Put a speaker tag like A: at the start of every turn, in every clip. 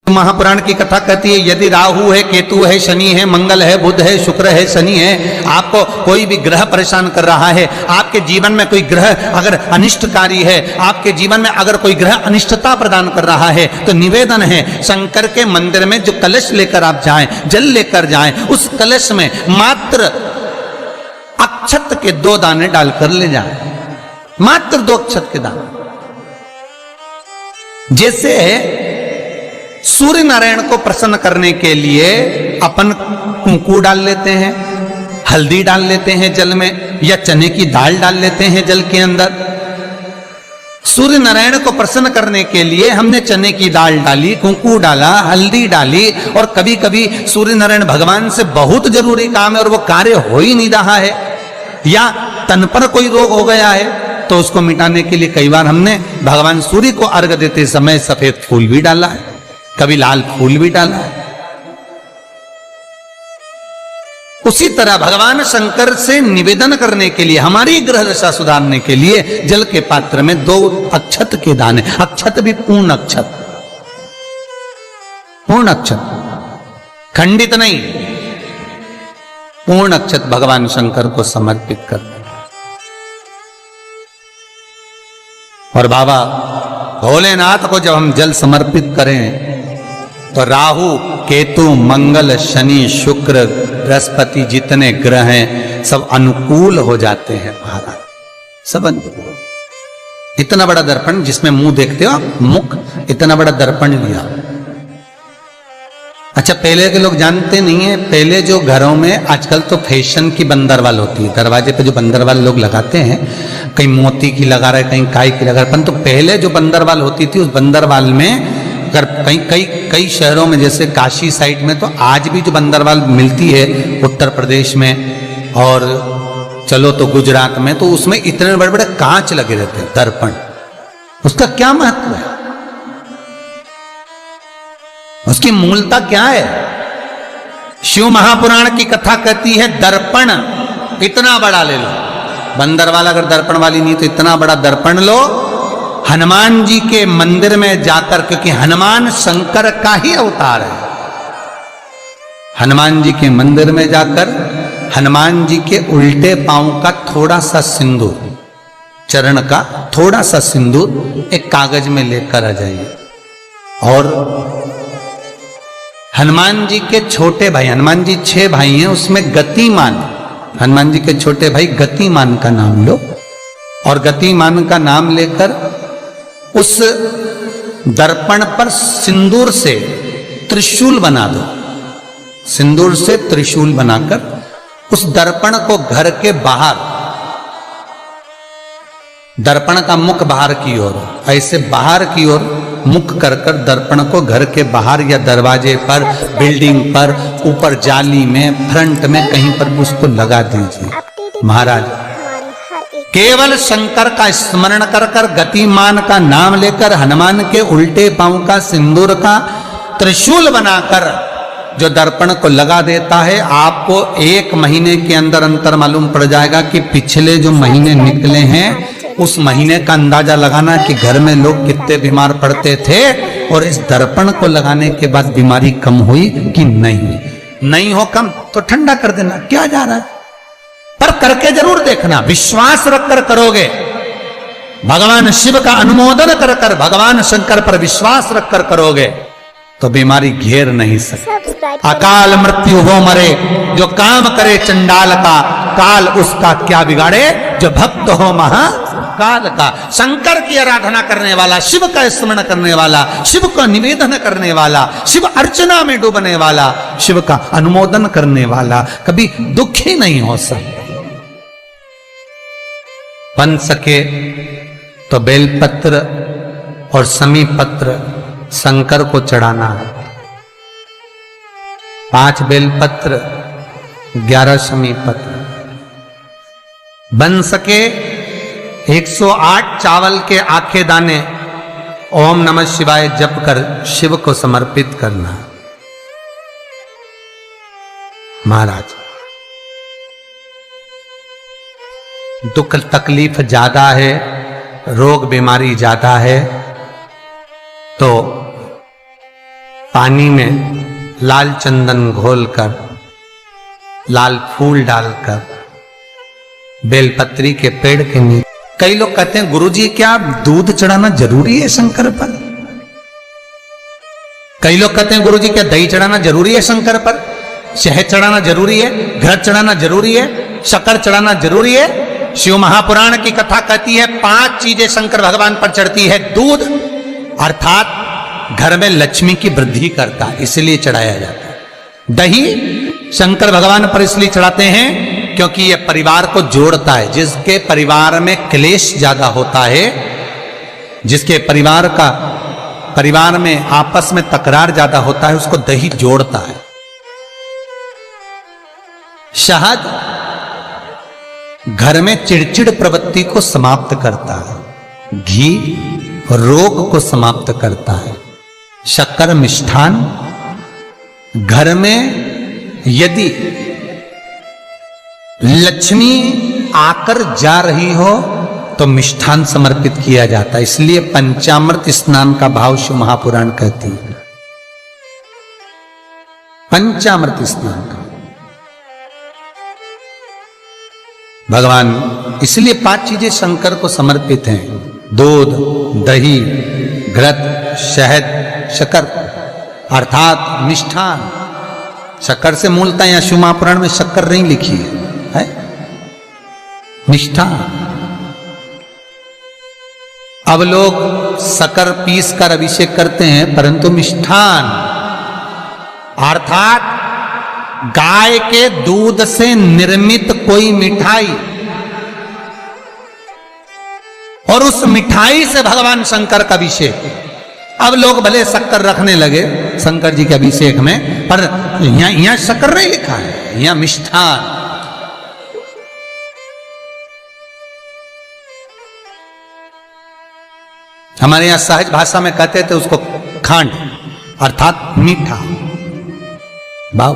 A: महापुराण की कथा कहती है यदि राहु है, केतु है, शनि है, मंगल है, बुध है, शुक्र है, शनि है, आपको कोई भी ग्रह परेशान कर रहा है, आपके जीवन में कोई ग्रह अगर अनिष्टकारी है, आपके जीवन में अगर कोई ग्रह अनिष्टता प्रदान कर रहा है, तो निवेदन है शंकर के मंदिर में जो कलश लेकर आप जाएं, जल लेकर जाएं, उस कलश में मात्र अक्षत के 2 दाने डालकर ले जाएं, मात्र 2 अक्षत के दाने। जैसे सूर्य नारायण को प्रसन्न करने के लिए अपन कुंकू डाल लेते हैं, हल्दी डाल लेते हैं जल में, या चने की दाल डाल लेते हैं जल के अंदर। सूर्य नारायण को प्रसन्न करने के लिए हमने चने की दाल डाली, कुंकू डाला, हल्दी डाली, और कभी कभी सूर्य नारायण भगवान से बहुत जरूरी काम है और वो कार्य हो ही नहीं रहा है, या तन पर कोई रोग हो गया है, तो उसको मिटाने के लिए कई बार हमने भगवान सूर्य को अर्घ देते समय सफेद फूल भी डाला है, कभी लाल फूल भी डाला है। उसी तरह भगवान शंकर से निवेदन करने के लिए, हमारी ग्रह दशा सुधारने के लिए जल के पात्र में 2 अक्षत के दाने, अक्षत भी पूर्ण अक्षत, पूर्ण अक्षत, खंडित नहीं, पूर्ण अक्षत भगवान शंकर को समर्पित करते। और बाबा भोलेनाथ को जब हम जल समर्पित करें तो राहु, केतु, मंगल, शनि, शुक्र, बृहस्पति जितने ग्रह हैं सब अनुकूल हो जाते हैं महाराज, सब अनुकूल। इतना बड़ा दर्पण जिसमें मुंह देखते हो, मुख, इतना बड़ा दर्पण लिया। अच्छा, पहले के लोग जानते नहीं है, पहले जो घरों में, आजकल तो फैशन की बंदरवाल होती है, दरवाजे पे जो बंदरवाल लोग लगाते हैं, कहीं मोती की लगा रहे, कहीं काय की लगा रहे, परंतु पहले जो बंदरवाल होती थी उस बंदरवाल में अगर कई शहरों में जैसे काशी साइड में तो आज भी जो बंदरवाल मिलती है उत्तर प्रदेश में, और चलो तो गुजरात में, तो उसमें इतने बड़े बड़े कांच लगे रहते हैं, दर्पण। उसका क्या महत्व है, उसकी मूलता क्या है? शिव महापुराण की कथा कहती है दर्पण इतना बड़ा ले लो, बंदरवाल अगर दर्पण वाली नहीं तो इतना बड़ा दर्पण लो, हनुमान जी के मंदिर में जाकर, क्योंकि हनुमान शंकर का ही अवतार है, हनुमान जी के मंदिर में जाकर हनुमान जी के उल्टे पांव का थोड़ा सा सिंदूर, चरण का थोड़ा सा सिंदूर एक कागज में लेकर आ जाइए, और हनुमान जी के छोटे भाई, हनुमान जी 6 भाई हैं, उसमें गतिमान, हनुमान जी के छोटे भाई गतिमान का नाम लो, और गतिमान का नाम लेकर उस दर्पण पर सिंदूर से त्रिशूल बना दो, सिंदूर से त्रिशूल बनाकर उस दर्पण को घर के बाहर, दर्पण का मुख बाहर की ओर, ऐसे बाहर की ओर मुख कर कर दर्पण को घर के बाहर या दरवाजे पर, बिल्डिंग पर, ऊपर जाली में, फ्रंट में, कहीं पर भी उसको लगा दीजिए। महाराज केवल शंकर का स्मरण कर कर, गतिमान का नाम लेकर, हनुमान के उल्टे पांव का सिंदूर का त्रिशूल बनाकर जो दर्पण को लगा देता है, आपको 1 महीने के अंदर अंतर मालूम पड़ जाएगा कि पिछले जो महीने निकले हैं उस महीने का अंदाजा लगाना कि घर में लोग कितने बीमार पड़ते थे, और इस दर्पण को लगाने के बाद बीमारी कम हुई कि नहीं हो कम तो ठंडा कर देना, क्या जा रहा है, पर करके जरूर देखना, विश्वास रखकर करोगे, भगवान शिव का अनुमोदन कर कर, भगवान शंकर पर विश्वास रखकर करोगे तो बीमारी घेर नहीं सकती। अकाल मृत्यु हो मरे जो काम करे चंडाल का, काल उसका क्या बिगाड़े जो भक्त हो महाकाल का। शंकर की आराधना करने वाला, शिव का स्मरण करने वाला, शिव का निवेदन करने वाला, शिव अर्चना में डूबने वाला, शिव का अनुमोदन करने वाला कभी दुखी नहीं हो सकता। बन सके तो बेलपत्र और समी पत्र शंकर को चढ़ाना है, 5 बेलपत्र, 11 समी पत्र। बन सके 108 चावल के आखे दाने ओम नमः शिवाय जप कर शिव को समर्पित करना। महाराज दुख तकलीफ ज्यादा है, रोग बीमारी ज्यादा है, तो पानी में लाल चंदन घोलकर, लाल फूल डालकर, बेलपत्री के पेड़ के नीचे। कई लोग कहते हैं गुरुजी क्या दूध चढ़ाना जरूरी है शंकर पर? कई लोग कहते हैं गुरुजी क्या दही चढ़ाना जरूरी है शंकर पर? शहद चढ़ाना जरूरी है? घृत चढ़ाना जरूरी है? शक्कर चढ़ाना जरूरी है? शिव महापुराण की कथा कहती है 5 चीजें शंकर भगवान पर चढ़ती है। दूध अर्थात घर में लक्ष्मी की वृद्धि करता है, इसलिए चढ़ाया जाता है। दही शंकर भगवान पर इसलिए चढ़ाते हैं क्योंकि यह परिवार को जोड़ता है। जिसके परिवार में क्लेश ज्यादा होता है, जिसके परिवार में आपस में तकरार ज्यादा होता है, उसको दही जोड़ता है। शहद घर में चिड़चिड़ प्रवृत्ति को समाप्त करता है। घी रोग को समाप्त करता है। शक्कर मिष्ठान घर में यदि लक्ष्मी आकर जा रही हो तो मिष्ठान समर्पित किया जाता है। इसलिए पंचामृत स्नान का भाव शिव महापुराण कहती है। पंचामृत स्नान का भगवान, इसलिए 5 चीजें शंकर को समर्पित हैं। दूध, दही, घृत, शहद, शक्कर अर्थात मिष्ठान। शक्कर से मूलतः यहां शिव महापुराण में शक्कर नहीं लिखी है, मिष्ठान। अब लोग शक्कर पीस कर अभिषेक करते हैं, परंतु मिष्ठान अर्थात गाय के दूध से निर्मित कोई मिठाई, और उस मिठाई से भगवान शंकर का अभिषेक। अब लोग भले शक्कर रखने लगे शंकर जी के अभिषेक में, पर यहां शक्कर नहीं लिखा है, यहां मिष्ठान। हमारे यहां सहज भाषा में कहते थे उसको खांड अर्थात मीठा। भाव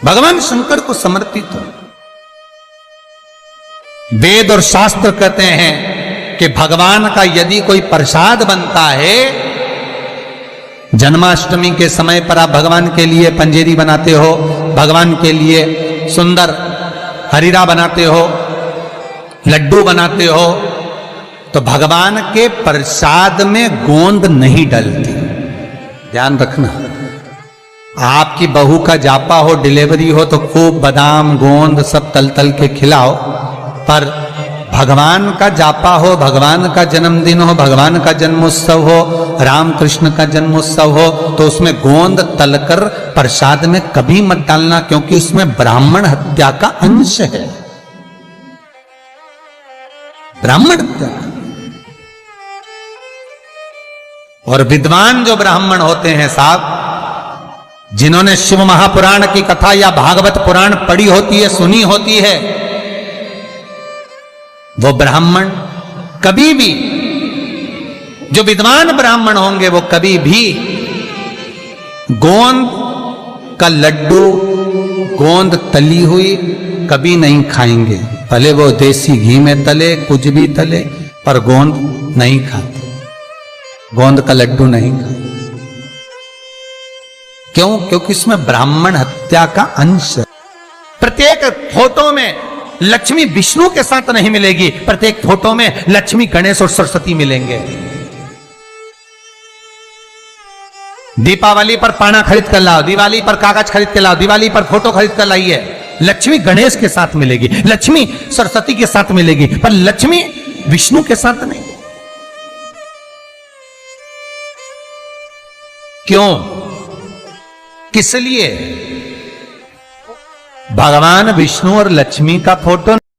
A: भगवान शंकर को समर्पित हो। वेद और शास्त्र कहते हैं कि भगवान का यदि कोई प्रसाद बनता है, जन्माष्टमी के समय पर आप भगवान के लिए पंजेरी बनाते हो, भगवान के लिए सुंदर हरीरा बनाते हो, लड्डू बनाते हो, तो भगवान के प्रसाद में गोंद नहीं डलती। ध्यान रखना, आपकी बहू का जापा हो, डिलीवरी हो तो खूब बादाम गोंद सब तल तल के खिलाओ, पर भगवान का जापा हो, भगवान का जन्मदिन हो, भगवान का जन्मोत्सव हो, राम कृष्ण का जन्मोत्सव हो, तो उसमें गोंद तलकर प्रसाद में कभी मत डालना, क्योंकि उसमें ब्राह्मण हत्या का अंश है। ब्राह्मण हत्या। और विद्वान जो ब्राह्मण होते हैं साहब, जिन्होंने शिव महापुराण की कथा या भागवत पुराण पढ़ी होती है, सुनी होती है, वो ब्राह्मण कभी भी, जो विद्वान ब्राह्मण होंगे वो कभी भी गोंद का लड्डू, गोंद तली हुई कभी नहीं खाएंगे। भले वो देसी घी में तले, कुछ भी तले, पर गोंद नहीं खाते, गोंद का लड्डू नहीं खाते। क्यों? क्योंकि इसमें ब्राह्मण हत्या का अंश है। प्रत्येक फोटो में लक्ष्मी विष्णु के साथ नहीं मिलेगी, प्रत्येक फोटो में लक्ष्मी गणेश और सरस्वती मिलेंगे। दीपावली पर पाना खरीद कर लाओ, दिवाली पर कागज खरीद कर लाओ, दिवाली पर फोटो खरीद कर लाइए, लक्ष्मी गणेश के साथ मिलेगी, लक्ष्मी सरस्वती के साथ मिलेगी, पर लक्ष्मी विष्णु के साथ नहीं। क्यों? किस लिए? भगवान विष्णु और लक्ष्मी का फोटो